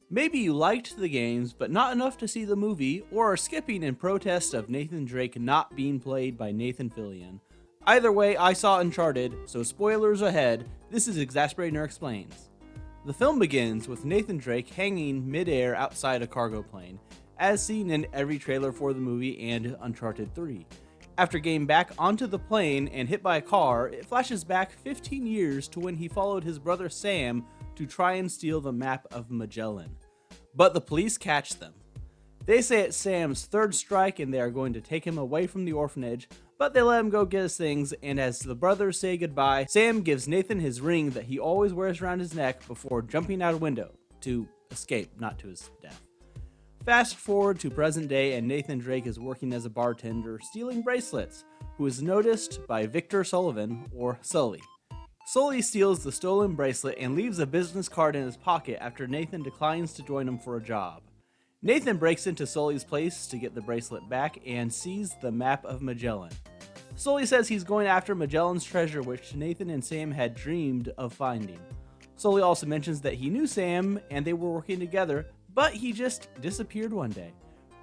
Maybe you liked the games, but not enough to see the movie, or are skipping in protest of Nathan Drake not being played by Nathan Fillion. Either way, I saw Uncharted, so spoilers ahead, this is Exasperating Nerd Explains. The film begins with Nathan Drake hanging midair outside a cargo plane, as seen in every trailer for the movie and Uncharted 3. After getting back onto the plane and hit by a car, it flashes back 15 years to when he followed his brother Sam to try and steal the map of Magellan. But the police catch them. They say it's Sam's third strike and they are going to take him away from the orphanage, but they let him go get his things, and as the brothers say goodbye, Sam gives Nathan his ring that he always wears around his neck before jumping out a window, to escape, not to his death. Fast forward to present day and Nathan Drake is working as a bartender stealing bracelets, who is noticed by Victor Sullivan, or Sully. Sully steals the stolen bracelet and leaves a business card in his pocket after Nathan declines to join him for a job. Nathan breaks into Sully's place to get the bracelet back and sees the map of Magellan. Sully says he's going after Magellan's treasure, which Nathan and Sam had dreamed of finding. Sully also mentions that he knew Sam and they were working together, but he just disappeared one day.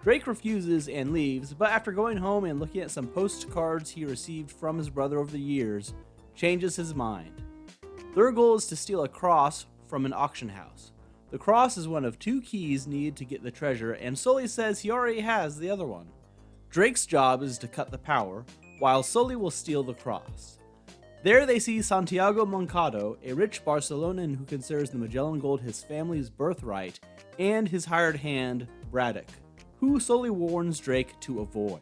Drake refuses and leaves, but after going home and looking at some postcards he received from his brother over the years, changes his mind. Their goal is to steal a cross from an auction house. The cross is one of two keys needed to get the treasure, and Sully says he already has the other one. Drake's job is to cut the power, while Sully will steal the cross. There they see Santiago Moncado, a rich Barcelonan who considers the Magellan gold his family's birthright, and his hired hand, Braddock, who Sully warns Drake to avoid.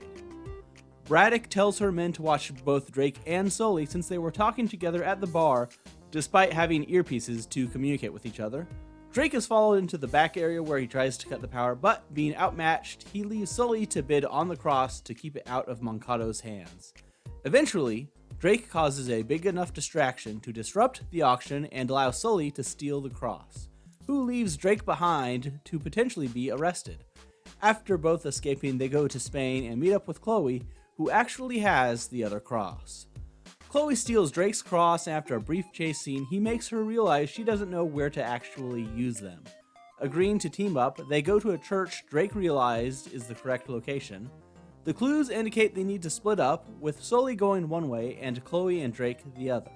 Braddock tells her men to watch both Drake and Sully since they were talking together at the bar, despite having earpieces to communicate with each other. Drake is followed into the back area where he tries to cut the power, but being outmatched, he leaves Sully to bid on the cross to keep it out of Moncado's hands. Eventually, Drake causes a big enough distraction to disrupt the auction and allow Sully to steal the cross, who leaves Drake behind to potentially be arrested. After both escaping, they go to Spain and meet up with Chloe, who actually has the other cross. Chloe steals Drake's cross, and after a brief chase scene, he makes her realize she doesn't know where to actually use them. Agreeing to team up, they go to a church Drake realized is the correct location. The clues indicate they need to split up, with Sully going one way and Chloe and Drake the other.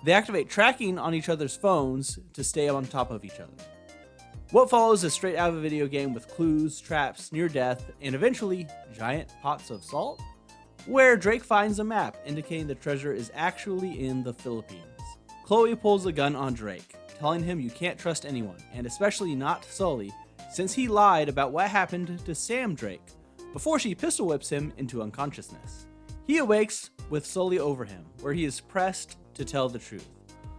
They activate tracking on each other's phones to stay on top of each other. What follows is straight out of a video game with clues, traps, near death, and eventually giant pots of salt, where Drake finds a map indicating the treasure is actually in the Philippines. Chloe pulls a gun on Drake, telling him you can't trust anyone, and especially not Sully, since he lied about what happened to Sam Drake, before she pistol whips him into unconsciousness. He awakes with Sully over him, where he is pressed to tell the truth.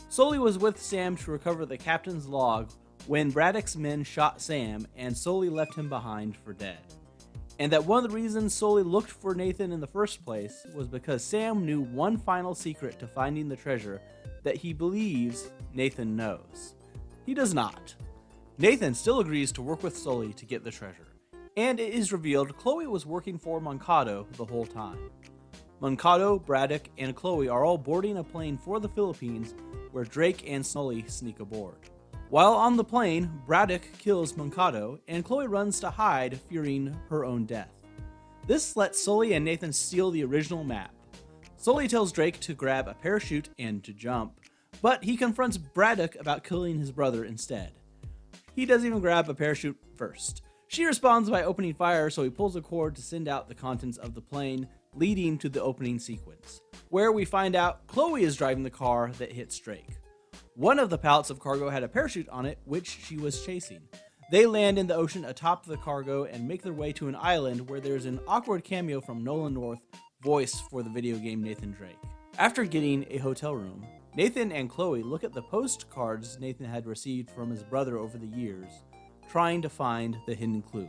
Sully was with Sam to recover the captain's log when Braddock's men shot Sam, and Sully left him behind for dead. And that one of the reasons Sully looked for Nathan in the first place was because Sam knew one final secret to finding the treasure that he believes Nathan knows. He does not. Nathan still agrees to work with Sully to get the treasure, and it is revealed Chloe was working for Moncado the whole time. Moncado, Braddock, and Chloe are all boarding a plane for the Philippines, where Drake and Sully sneak aboard. While on the plane, Braddock kills Moncado, and Chloe runs to hide, fearing her own death. This lets Sully and Nathan steal the original map. Sully tells Drake to grab a parachute and to jump, but he confronts Braddock about killing his brother instead. He doesn't even grab a parachute first. She responds by opening fire, so he pulls a cord to send out the contents of the plane, leading to the opening sequence, where we find out Chloe is driving the car that hits Drake. One of the pallets of cargo had a parachute on it, which she was chasing. They land in the ocean atop the cargo and make their way to an island where there's an awkward cameo from Nolan North, voice for the video game Nathan Drake. After getting a hotel room, Nathan and Chloe look at the postcards Nathan had received from his brother over the years, trying to find the hidden clue.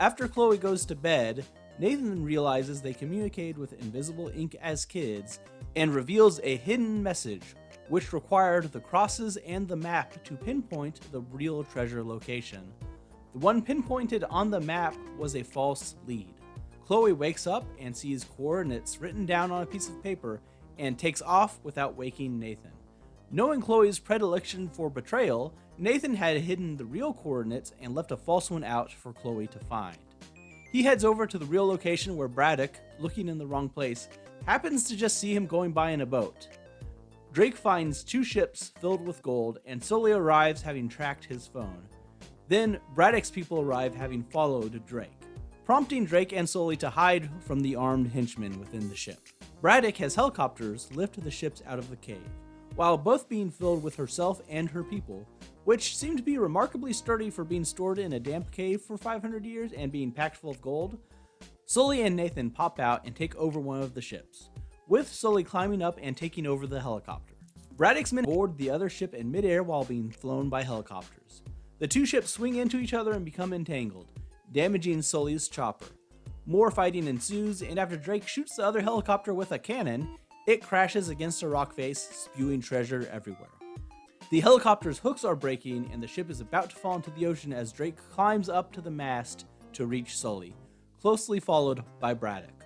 After Chloe goes to bed, Nathan realizes they communicated with invisible ink as kids and reveals a hidden message which required the crosses and the map to pinpoint the real treasure location. The one pinpointed on the map was a false lead. Chloe wakes up and sees coordinates written down on a piece of paper and takes off without waking Nathan. Knowing Chloe's predilection for betrayal, Nathan had hidden the real coordinates and left a false one out for Chloe to find. He heads over to the real location where Braddock, looking in the wrong place, happens to just see him going by in a boat. Drake finds 2 ships filled with gold, and Sully arrives having tracked his phone. Then Braddock's people arrive having followed Drake, prompting Drake and Sully to hide from the armed henchmen within the ship. Braddock has helicopters lift the ships out of the cave, while both being filled with herself and her people, which seem to be remarkably sturdy for being stored in a damp cave for 500 years and being packed full of gold. Sully and Nathan pop out and take over one of the ships, with Sully climbing up and taking over the helicopter. Braddock's men board the other ship in midair while being flown by helicopters. The 2 ships swing into each other and become entangled, damaging Sully's chopper. More fighting ensues, and after Drake shoots the other helicopter with a cannon, it crashes against a rock face, spewing treasure everywhere. The helicopter's hooks are breaking, and the ship is about to fall into the ocean as Drake climbs up to the mast to reach Sully, closely followed by Braddock.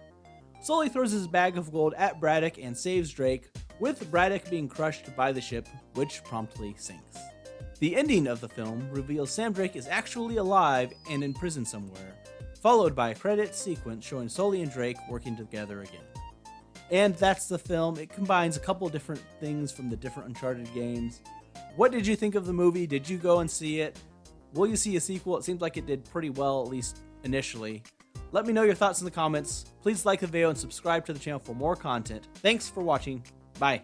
Sully throws his bag of gold at Braddock and saves Drake, with Braddock being crushed by the ship, which promptly sinks. The ending of the film reveals Sam Drake is actually alive and in prison somewhere, followed by a credit sequence showing Sully and Drake working together again. And that's the film. It combines a couple different things from the different Uncharted games. What did you think of the movie? Did you go and see it? Will you see a sequel? It seems like it did pretty well, at least initially. Let me know your thoughts in the comments. Please like the video and subscribe to the channel for more content. Thanks for watching. Bye.